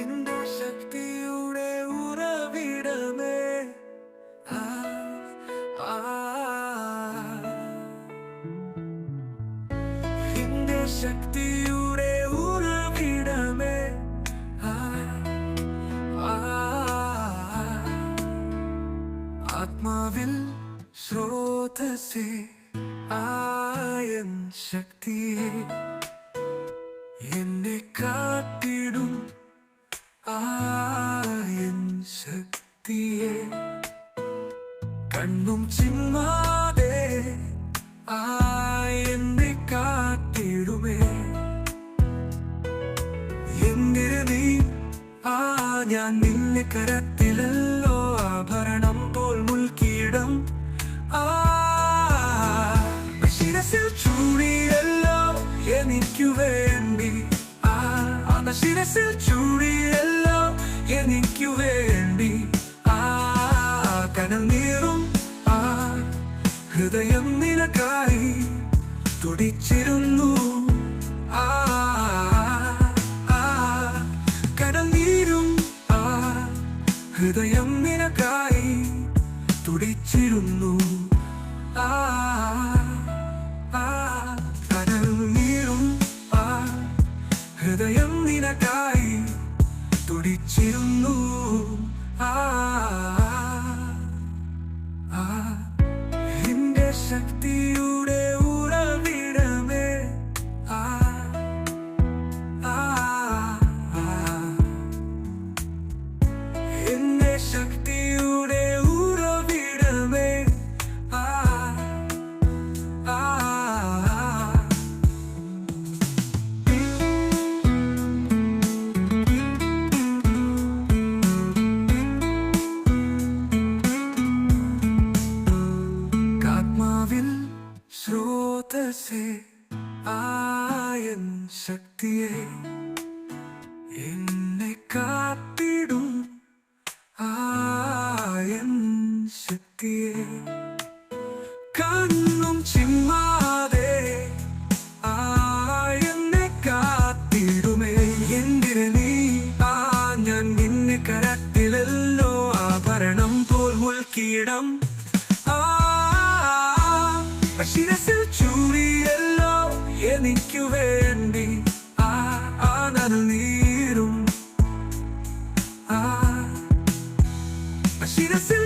എന്റെ ശക്തിയുടെ ഉറവിടമേ, ആ, ആ, എന്റെ ശക്തിയുടെ ഉറവിടമേ, ആ, ആ, ആത്മാവിൽ സ്രോതസ്സേ, ആയൻ ശക്തിയെ എന്നെ കാത്തിടും, ആയൻ ശക്തിയെ കണ്ണും ചിമ്മാതെ എന്നെ കാത്തിടുമേ. എന്തിന് നീ ഞാൻ നിന്നെ കരത്തിലല്ലോ ആഭരണം പോൽ മുൾക്കിയിടം, ശിരസിൽ ചൂടിയല്ലോ എനിക്കു വേണ്ടി, ശിരസിൽ ചൂടിയല്ലോ എനിക്കു വേണ്ടി, കനൽ നീറും ഹൃദയം നിനക്കായി തുടിച്ചിരുന്നു, കനൽ നീരും ഹൃദയം നിനക്കായി തുടിച്ചിരുന്നു, കനൽ നീരും ഹൃദയം നിനക്കായി തുടിച്ചിരുന്നു, എന്റെ ശക്തിയുടെ ഉറവിടമേ, എന്റെ ശക്തിയുടെ ഉറവിടമേ, ആത്മാവിൽ സ്രോതസ്സേ, ആയൻ ശക്തിയെ എന്നെ കാത്തിടും, ആയൻ ശക്തിയെ കണ്ണും ചിമ്മാതെ എന്നെ കാത്തിടുമേ. എന്തിന് നീ ഞാൻ നിന്നെ കരത്തിലല്ലോ ആഭരണം പോൽ മുൾക്കിയിടം, ശിരസിൽ ചൂടിയല്ലോ എനിക്കു വേണ്ടി, നനൽ നീരും ശിരസിൽ